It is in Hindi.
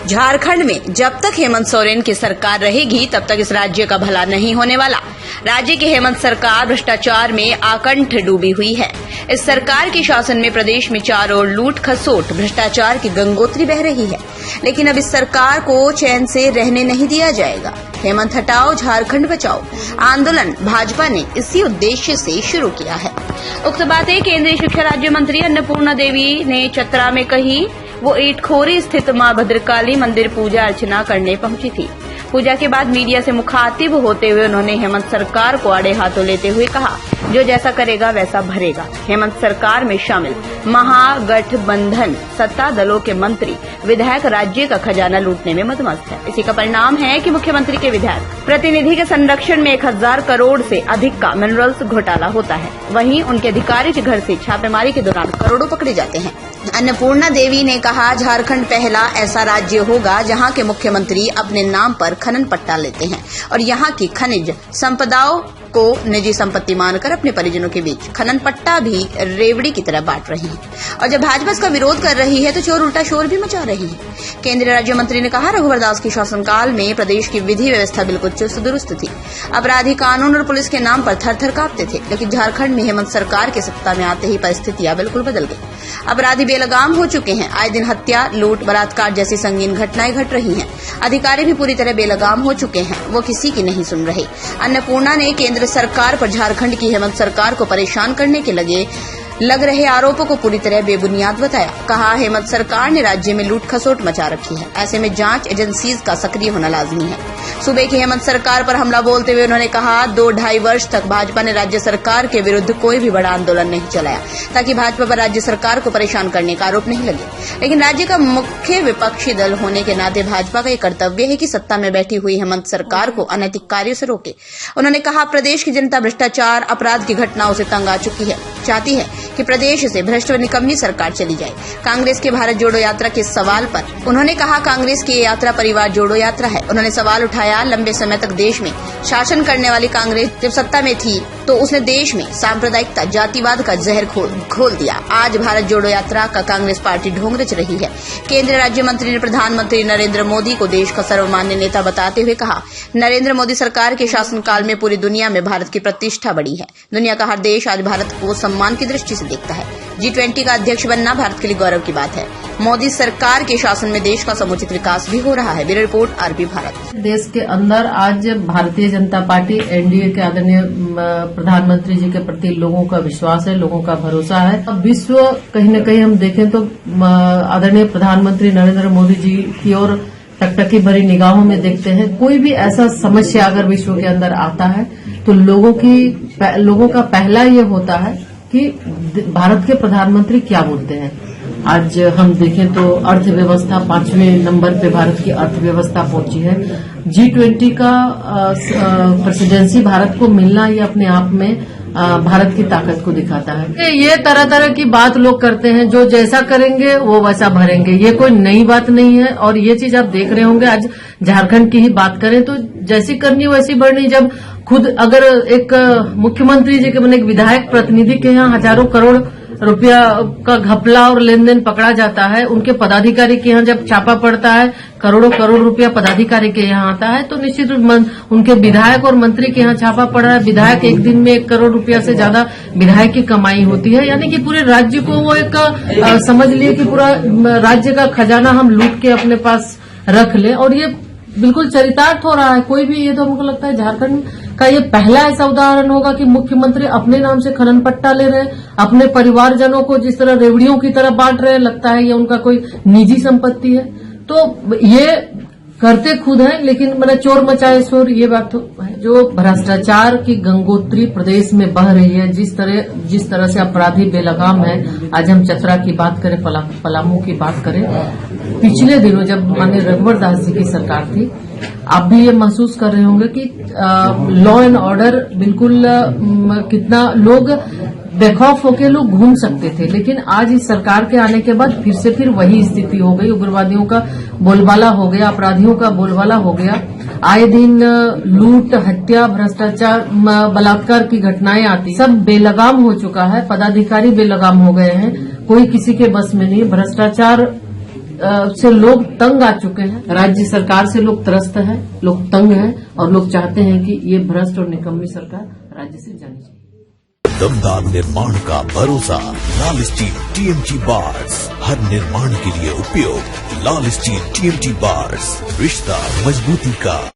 झारखंड में जब तक हेमंत सोरेन की सरकार रहेगी तब तक इस राज्य का भला नहीं होने वाला। राज्य की हेमंत सरकार भ्रष्टाचार में आकंठ डूबी हुई है। इस सरकार के शासन में प्रदेश में चारों ओर लूट खसोट भ्रष्टाचार की गंगोत्री बह रही है, लेकिन अब इस सरकार को चैन से रहने नहीं दिया जाएगा। हेमंत हटाओ झारखंड बचाओ आंदोलन भाजपा ने इसी उद्देश्य से शुरू किया है। उक्त बातें केंद्रीय शिक्षा राज्य मंत्री अन्नपूर्णा देवी ने चतरा में कही। वो ईटखोरी स्थित मां भद्रकाली मंदिर पूजा अर्चना करने पहुंची थी। पूजा के बाद मीडिया से मुखातिब होते हुए उन्होंने हेमंत सरकार को आड़े हाथों लेते हुए कहा, जो जैसा करेगा वैसा भरेगा। हेमंत सरकार में शामिल महागठबंधन सत्ता दलों के मंत्री विधायक राज्य का खजाना लूटने में मदमस्त है। इसी का परिणाम है कि मुख्यमंत्री के विधायक प्रतिनिधि के संरक्षण में 1000 करोड़ से अधिक का मिनरल्स घोटाला होता है। वहीं उनके अधिकारी के घर से छापेमारी के दौरान करोड़ों पकड़े जाते हैं। अन्नपूर्णा देवी ने कहा, झारखंड पहला ऐसा राज्य होगा जहां के मुख्यमंत्री अपने नाम पर खनन पट्टा लेते हैं और यहां की खनिज संपदाओं को निजी संपत्ति मानकर अपने परिजनों के बीच खनन पट्टा भी रेवड़ी की तरह बांट रही है। और जब भाजपा इसका विरोध कर रही है तो चोर उल्टा शोर भी मचा रही है। केंद्रीय राज्य मंत्री ने कहा, रघुवर दास के शासनकाल में प्रदेश की विधि व्यवस्था बिल्कुल चुस्त दुरुस्त थी। अपराधी कानून और पुलिस के नाम पर थर थर कांपते थे, लेकिन झारखंड में हेमंत सरकार के सत्ता में आते ही परिस्थितियां बिल्कुल बदल गई। अपराधी बेलगाम हो चुके हैं। आए दिन हत्या, लूट, बलात्कार जैसी संगीन घटनाएं घट रही हैं। अधिकारी भी पूरी तरह बेलगाम हो चुके हैं, वो किसी की नहीं सुन रहे। अन्नपूर्णा ने केंद्र सरकार पर झारखंड की हेमंत सरकार को परेशान करने के लग रहे आरोपों को पूरी तरह बेबुनियाद बताया। कहा, हेमंत सरकार ने राज्य में लूट खसोट मचा रखी है। ऐसे में जांच एजेंसीज का सक्रिय होना लाजमी है। सूबे की हेमंत सरकार पर हमला बोलते हुए उन्होंने कहा, 2-2.5 वर्ष तक भाजपा ने राज्य सरकार के विरुद्ध कोई भी बड़ा आंदोलन नहीं चलाया ताकि भाजपा पर राज्य सरकार को परेशान करने का आरोप नहीं लगे। लेकिन राज्य का मुख्य विपक्षी दल होने के नाते भाजपा का यह कर्तव्य है कि सत्ता में बैठी हुई हेमंत सरकार को अनैतिक कार्यों से रोके। उन्होंने कहा, प्रदेश की जनता भ्रष्टाचार अपराध की घटनाओं से तंग आ चुकी है, चाहती है कि प्रदेश से भ्रष्ट व निकम्मी सरकार चली जाए। कांग्रेस के भारत जोड़ो यात्रा के सवाल पर उन्होंने कहा, कांग्रेस की यात्रा परिवार जोड़ो यात्रा है। उन्होंने सवाल उठाया, लंबे समय तक देश में शासन करने वाली कांग्रेस जब सत्ता में थी तो उसने देश में सांप्रदायिकता जातिवाद का जहर घोल दिया। आज भारत जोड़ो यात्रा का कांग्रेस पार्टी ढोंग रच रही है। केंद्रीय राज्य मंत्री ने प्रधानमंत्री नरेंद्र मोदी को देश का सर्वमान्य नेता बताते हुए कहा, नरेंद्र मोदी सरकार के शासनकाल में पूरी दुनिया में भारत की प्रतिष्ठा बढ़ी है। दुनिया का हर देश आज भारत को सम्मान की दृष्टि से देखता है। G20 का अध्यक्ष बनना भारत के लिए गौरव की बात है। मोदी सरकार के शासन में देश का समुचित विकास भी हो रहा है। Bureau report, RP Bharat. देश के अंदर आज भारतीय जनता पार्टी एनडीए के आदरणीय प्रधानमंत्री जी के प्रति लोगों का विश्वास है, लोगों का भरोसा है। अब विश्व कहीं न कहीं हम देखें तो आदरणीय प्रधानमंत्री नरेंद्र मोदी जी की ओर टकटकी भरी निगाहों में देखते हैं। कोई भी ऐसा समस्या अगर विश्व के अंदर आता है तो लोगों का पहला ये होता है कि भारत के प्रधानमंत्री क्या बोलते हैं। आज हम देखें तो अर्थव्यवस्था 5वें नंबर पे भारत की अर्थव्यवस्था पहुंची है। G20 का प्रेसिडेंसी भारत को मिलना ये अपने आप में भारत की ताकत को दिखाता है। ये तरह तरह की बात लोग करते हैं, जो जैसा करेंगे वो वैसा भरेंगे। ये कोई नई बात नहीं है और ये चीज आप देख रहे होंगे। आज झारखंड की ही बात करें तो जैसी करनी वैसी बढ़नी। जब खुद अगर एक मुख्यमंत्री जी के बने एक विधायक प्रतिनिधि के यहाँ हजारों करोड़ रुपया का घपला और लेन देन पकड़ा जाता है, उनके पदाधिकारी के यहाँ जब छापा पड़ता है, करोड़ों करोड़ रुपया पदाधिकारी के यहाँ आता है, तो निश्चित उनके विधायक और मंत्री के यहाँ छापा पड़ रहा है। विधायक एक दिन में 1 करोड़ रुपया से ज्यादा विधायक की कमाई होती है। यानी कि पूरे राज्य को वो एक समझ लिए कि पूरा राज्य का खजाना हम लूट के अपने पास रख ले, और ये बिल्कुल चरितार्थ हो रहा है। कोई भी, ये तो हमको लगता है झारखंड का ये पहला ऐसा उदाहरण होगा कि मुख्यमंत्री अपने नाम से खनन पट्टा ले रहे हैं, अपने परिवारजनों को जिस तरह रेवड़ियों की तरह बांट रहे हैं। लगता है ये उनका कोई निजी संपत्ति है। तो ये करते खुद हैं, लेकिन मैंने चोर मचाए शोर, ये बात तो है। जो भ्रष्टाचार की गंगोत्री प्रदेश में बह रही है, जिस तरह से अपराधी बेलगाम है। आज हम चतरा की बात करें, पलामू की बात करें, पिछले दिनों जब माननीय रघुवर दास जी की सरकार थी, आप भी ये महसूस कर रहे होंगे कि लॉ एंड ऑर्डर बिल्कुल कितना लोग बेखौफ होकर लोग घूम सकते थे। लेकिन आज इस सरकार के आने के बाद फिर वही स्थिति हो गई। उग्रवादियों का बोलबाला हो गया, अपराधियों का बोलबाला हो गया। आए दिन लूट, हत्या, भ्रष्टाचार, बलात्कार की घटनाएं आती, सब बेलगाम हो चुका है। पदाधिकारी बेलगाम हो गए हैं, कोई किसी के बस में नहीं। भ्रष्टाचार से लोग तंग आ चुके हैं। राज्य सरकार से लोग त्रस्त है, लोग तंग हैं और लोग चाहते हैं कि ये भ्रष्ट और निकम्मी सरकार राज्य से जानी चाहिए। दमदार निर्माण का भरोसा लाल स्टील TMT बार्स, हर निर्माण के लिए उपयोग। लाल स्टील TMT बार्स, रिश्ता मजबूती का।